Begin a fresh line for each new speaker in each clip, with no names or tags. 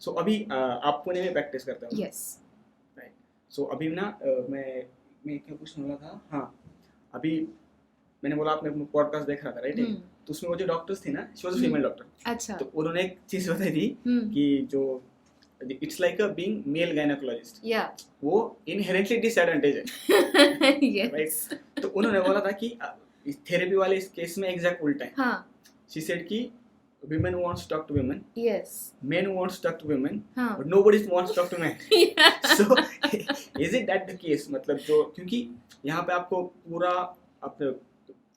सो अभी आप पुणे में प्रैक्टिस करते हो?
यस।
राइट। सो अभी ना मैं क्या पूछने वाला था, हाँ, अभी मैंने बोला आपने पॉडकास्ट देख रहा था राइट, तो उसमें वो जो डॉक्टर्स थी ना, she was a female doctor.
अच्छा।
तो उन्होंने एक चीज बताई थी कि जो it's like a being male gynaecologist,
या
वो इनहेरेंटली डिसएडवांटेज है।
यस।
राइट। तो उन्होंने बोला था कि थेरेपी वाले इस केस में एग्जैक्ट उल्टा है।
हाँ।
शी सेड कि women wants to talk to women,
yes.
men wants to talk to women,
हाँ।
but nobody wants to talk to men. So is it that the case, मतलब जो, क्योंकि यहाँ पे आपको पूरा अपने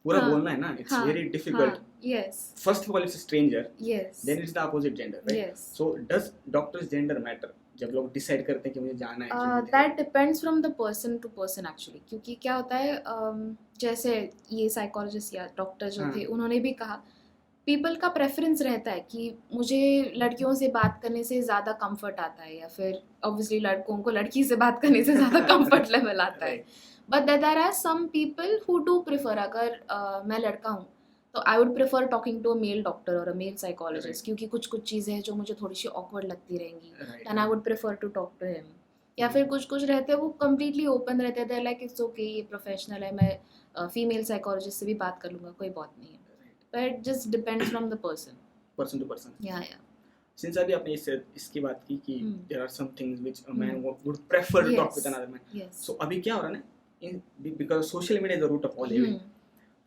पूरा
हाँ,
बोलना है ना, it's
हाँ,
very difficult.
हाँ, yes,
First of all it's a stranger,
yes,
then it's the opposite gender, right?
yes.
So does doctor's gender matter जब लोग डिसाइड करते हैं कि मुझे जाना है?
That depends from the person to person actually, क्योंकि क्या होता है जैसे ये साइकोलॉजिस्ट या डॉक्टर जो
हाँ.
थे उन्होंने भी कहा पीपल का प्रेफरेंस रहता है कि मुझे लड़कियों से बात करने से ज़्यादा कंफर्ट आता है, या फिर ऑब्वियसली लड़कों को लड़की से बात करने से ज़्यादा कंफर्ट लेवल आता है। But there are some people who do prefer, अगर मैं लड़का हूँ तो I would prefer talking to a male doctor और अ मेल साइकोलॉजिस्ट, क्योंकि कुछ कुछ चीज़ें हैं जो मुझे थोड़ी सी ऑकवर्ड लगती रहेंगी, and I would prefer to talk to him. या फिर कुछ कुछ रहते हैं वो कम्प्लीटली ओपन रहते हैं, लाइक इट्स ओके, ये प्रोफेशनल है, मैं फीमेल साइकोलॉजिस्ट से भी बात कर लूँगा, कोई बात नहीं है। But it just depends from the person.
Person to person.
Yeah, yeah.
Since अभी आपने इसकी बात की कि there are some things which a man would prefer to talk with another man.
Yes.
So अभी क्या हो रहा है ना, because social media is the root of all evil.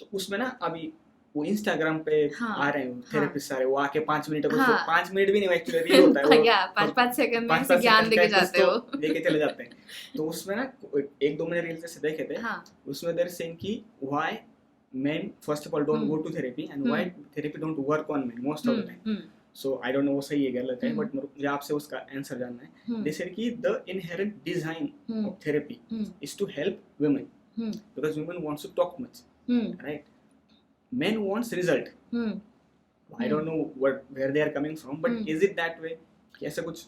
तो उसमें ना अभी वो इंस्टाग्राम पे आ रहे हैं थेरेपिस्ट सारे, वो आके 5 मिनट का 5 मिनट भी नहीं, एक्चुअली रील होता है वो, 5-5 सेकंड में से ज्ञान देके जाते हो, लेके चले जाते हैं। तो उसमें ना 1-2 मैंने रील से देखे थे, उसमें देयर सेइंग कि why men first of all don't go to therapy and why therapy don't work on men most of the time. So I don't know वो सही है गलत है, but मुझे आपसे उसका आंसर जानना है। They said कि the inherent design of therapy is to help women, because women wants to talk much, right? Men wants result. I don't know where they are coming from, but is it that way? कि ऐसा कुछ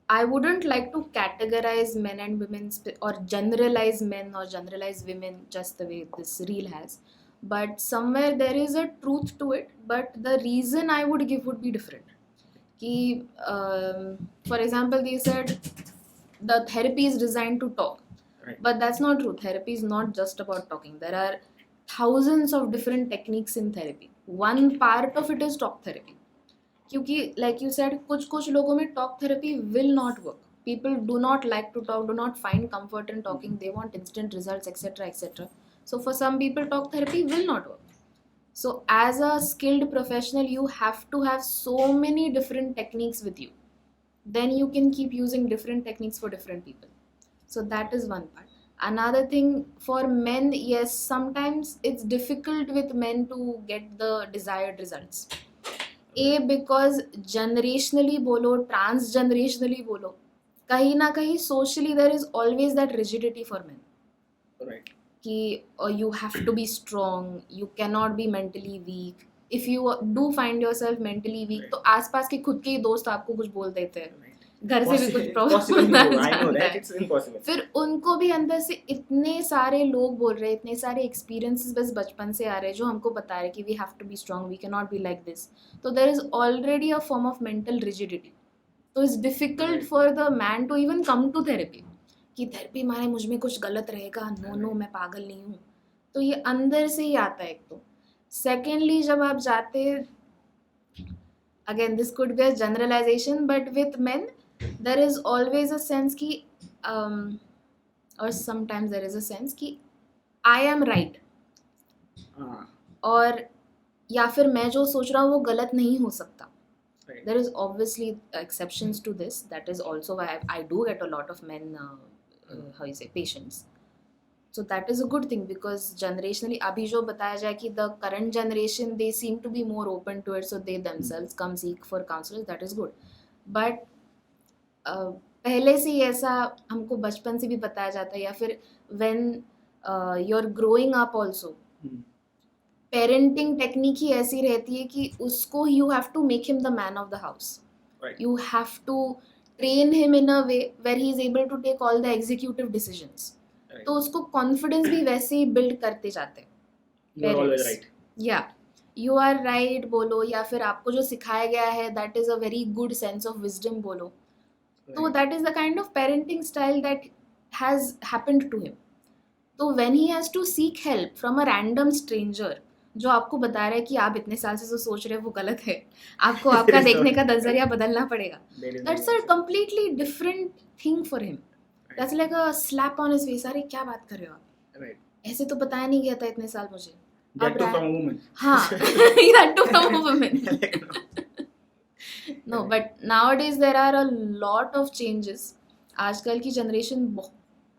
I wouldn't like to categorize men and women or generalize men or generalize women just the way this reel has, but somewhere there is a truth to it, but the reason I would give would be different. Ki, for example, they said the therapy is designed to talk,
right.
But that's not true. Therapy is not just about talking. There are thousands of different techniques in therapy. One part of it is talk therapy. क्योंकि like you said कुछ कुछ लोगों में talk therapy will not work, people do not like to talk, do not find comfort in talking, they want instant results etcetera etcetera, so for some people talk therapy will not work. So as a skilled professional you have to have so many different techniques with you, then you can keep using different techniques for different people. So that is one part. Another thing, for men, yes, sometimes it's difficult with men to get the desired results. Because generationally बोलो, trans generationally बोलो, कहीं ना कहीं socially there is always that rigidity for men, कि you have to be strong, you can not be mentally weak. If you do find yourself mentally weak तो आसपास के खुद के ही दोस्त आपको कुछ बोल देते हैं, घर से भी कुछ प्रॉब्लम, फिर उनको भी अंदर से इतने सारे लोग बोल रहे हैं, इतने सारे एक्सपीरियंसेस बस बचपन से आ रहे हैं जो हमको बता रहे हैं कि we have to be strong, we can not be like this. तो there is already a form of mental rigidity. तो it's difficult for the man to even come to therapy, कि थेरेपी माने मुझ में कुछ गलत रहेगा, नो मैं पागल नहीं हूँ. तो ये अंदर से ही आता है एक तो. सेकेंडली जब आप जाते, again this could be a generalisation, but with men there is always a sense कि or sometimes there is a sense कि I am right, और या फिर मैं जो सोच रहा हूँ वो गलत नहीं हो सकता. There is obviously exceptions to this. That is also why I do get a lot of men how you say patients. So that is a good thing, because generationally अभी जो बताया जाए कि the current generation they seem to be more open to it, so they themselves come seek for counselors. That is good. But पहले से ही ऐसा हमको बचपन से भी बताया जाता है, या फिर when you are growing up also, parenting technique ही ऐसी रहती है कि उसको you have to make him the man of the house, you have to train him in a way where he is able to take all the executive decisions. तो उसको confidence भी वैसे ही बिल्ड करते जाते हैं. या यू आर राइट बोलो, या फिर आपको जो सिखाया गया है that is a very good sense of wisdom बोलो, तो that is the kind of parenting style that has happened to him. तो when he has to seek help from a random stranger जो आपको बता रहा है कि आप इतने साल से जो सोच रहे हो वो गलत है, आपको आपका देखने का नजरिया बदलना पड़ेगा, that's a completely different thing for him. That's like a slap on his face. अरे क्या बात कर रहे हो आप,
Right.
ऐसे तो बताया नहीं गया था इतने साल मुझे.
That too from a woman.
हाँ, that too from a woman. No, but nowadays there are a lot of changes. आजकल की जनरेशन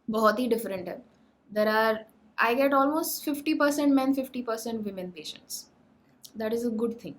बहुत ही डिफरेंट है. There are, I get almost 50% men, 50% women patients. That is a good thing.